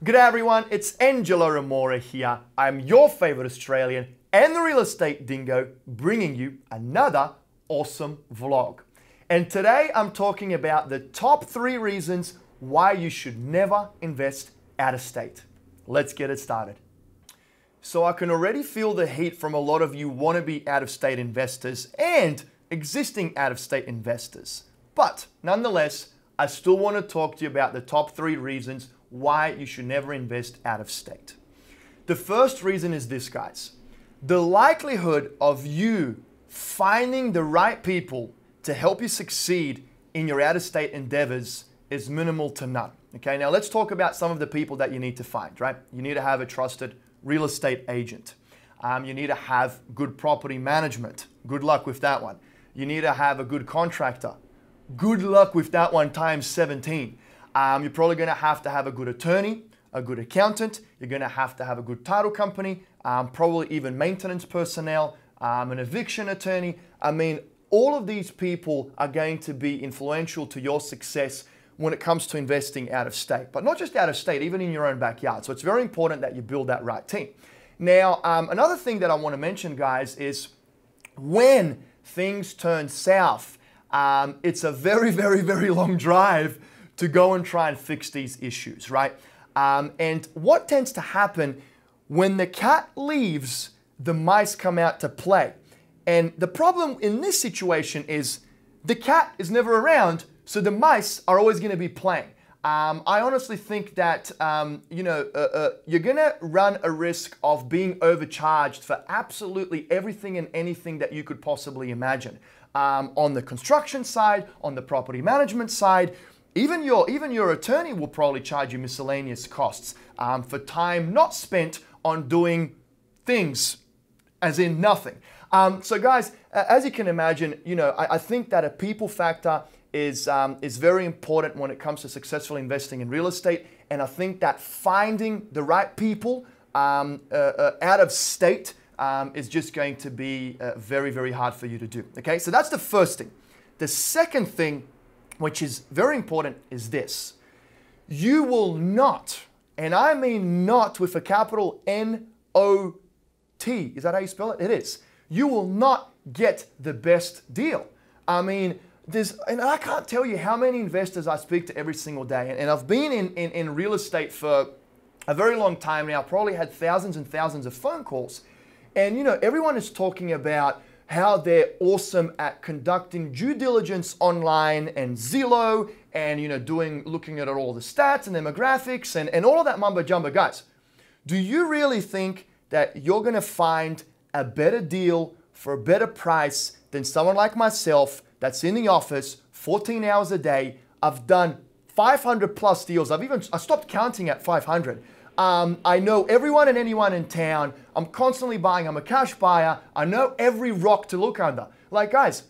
G'day everyone, it's Engelo Rumora here. I'm your favorite Australian and the real estate dingo, bringing you another awesome vlog. And today I'm talking about the top 3 reasons why you should never invest out of state. Let's get it started. So I can already feel the heat from a lot of you wannabe out-of-state investors and existing out-of-state investors. But nonetheless, I still want to talk to you about the top 3 reasons why you should never invest out of state. The first reason is this, guys. The likelihood of you finding the right people to help you succeed in your out-of-state endeavors is minimal to none. Okay, now let's talk about some of the people that you need to find, right? You need to have a trusted real estate agent. You need to have good property management. Good luck with that one. You need to have a good contractor. Good luck with that one times 17. You're probably going to have a good attorney, a good accountant. You're going to have a good title company, probably even maintenance personnel, an eviction attorney. I mean, all of these people are going to be influential to your success when it comes to investing out of state. But not just out of state, even in your own backyard. So it's very important that you build that right team. Now, another thing that I want to mention, guys, is when things turn south, it's a very, very, very long drive to go and try and fix these issues, right? And what tends to happen when the cat leaves, the mice come out to play. And the problem in this situation is the cat is never around, so the mice are always going to be playing. I honestly think that you're going to run a risk of being overcharged for absolutely everything and anything that you could possibly imagine. On the construction side, on the property management side, even your attorney will probably charge you miscellaneous costs for time not spent on doing things, as in nothing. So guys, as you can imagine, I think that a people factor is very important when it comes to successfully investing in real estate. And I think that finding the right people out of state is just going to be very, very hard for you to do. Okay, so that's the first thing. The second thing, which is very important, is this. You will not, and I mean not with a capital N-O-T. Is that how you spell it? It is. You will not get the best deal. I mean, and I can't tell you how many investors I speak to every single day. And I've been in real estate for a very long time now. I've probably had thousands and thousands of phone calls. And everyone is talking about how they're awesome at conducting due diligence online and Zillow and looking at all the stats and demographics and all of that mumbo jumbo. Guys, do you really think that you're going to find a better deal for a better price than someone like myself that's in the office 14 hours a day? I've done 500 plus deals. I stopped counting at 500. I know everyone and anyone in town. I'm constantly buying. I'm a cash buyer. I know every rock to look under. Like, guys,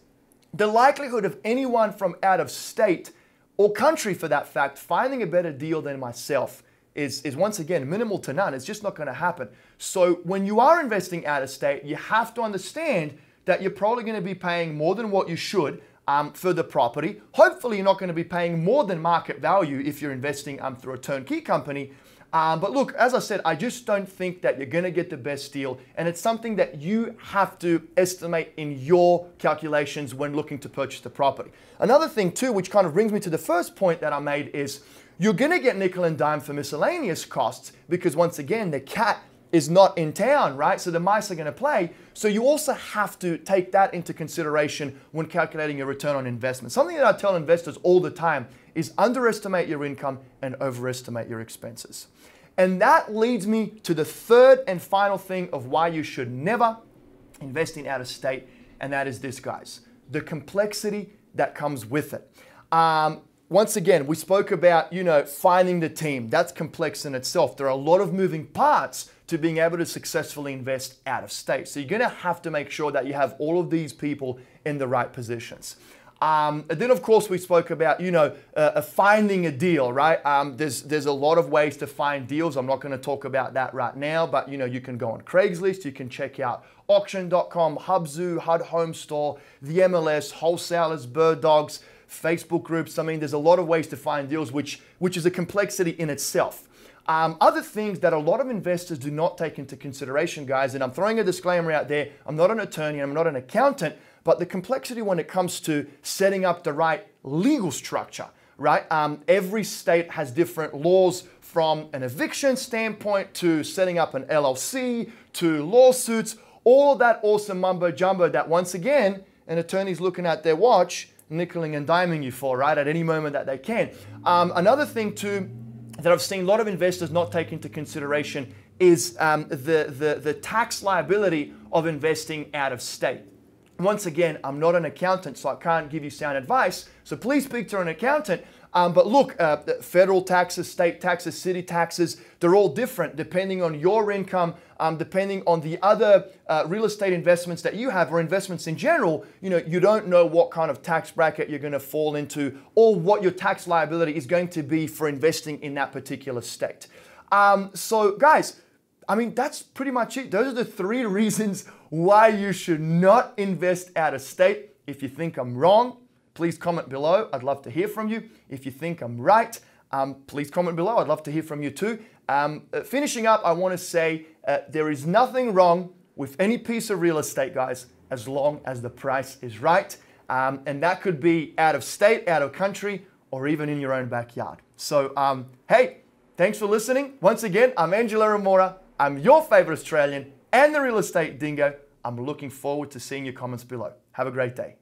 the likelihood of anyone from out of state or country, for that fact, finding a better deal than myself is once again minimal to none. It's just not going to happen. So when you are investing out of state, you have to understand that you're probably going to be paying more than what you should for the property. Hopefully, you're not going to be paying more than market value if you're investing through a turnkey company. But look, as I said, I just don't think that you're going to get the best deal. And it's something that you have to estimate in your calculations when looking to purchase the property. Another thing too, which kind of brings me to the first point that I made, is you're going to get nickel and dime for miscellaneous costs because once again, the cat is not in town, right? So the mice are going to play. So you also have to take that into consideration when calculating your return on investment. Something that I tell investors all the time is underestimate your income and overestimate your expenses. And that leads me to the third and final thing of why you should never invest in out of state. And that is this, guys, the complexity that comes with it. Once again, we spoke about, finding the team. That's complex in itself. There are a lot of moving parts to being able to successfully invest out of state. So you're going to have to make sure that you have all of these people in the right positions. Then, of course, we spoke about, finding a deal, right? There's a lot of ways to find deals. I'm not going to talk about that right now, but, you can go on Craigslist. You can check out auction.com, Hubzu, HUD Home Store, the MLS, wholesalers, bird dogs, Facebook groups. I mean, there's a lot of ways to find deals, which is a complexity in itself. Other things that a lot of investors do not take into consideration, guys, and I'm throwing a disclaimer out there, I'm not an attorney, I'm not an accountant, but the complexity when it comes to setting up the right legal structure, right? Every state has different laws, from an eviction standpoint to setting up an LLC to lawsuits, all that awesome mumbo jumbo that, once again, an attorney's looking at their watch, nickeling and diming you for, right, at any moment that they can. Another thing too that I've seen a lot of investors not take into consideration is the tax liability of investing out of state. Once again, I'm not an accountant, so I can't give you sound advice, so please speak to an accountant. But look, federal taxes, state taxes, city taxes, they're all different depending on your income, depending on the other real estate investments that you have, or investments in general. You know, you don't know what kind of tax bracket you're going to fall into, or what your tax liability is going to be for investing in that particular state. So guys, I mean, that's pretty much it. Those are the 3 reasons why you should not invest out of state. If you think I'm wrong, please comment below. I'd love to hear from you. If you think I'm right, please comment below. I'd love to hear from you too. Finishing up, I want to say there is nothing wrong with any piece of real estate, guys, as long as the price is right. And that could be out of state, out of country, or even in your own backyard. So, hey, thanks for listening. Once again, I'm Engelo Rumora. I'm your favorite Australian and the real estate dingo. I'm looking forward to seeing your comments below. Have a great day.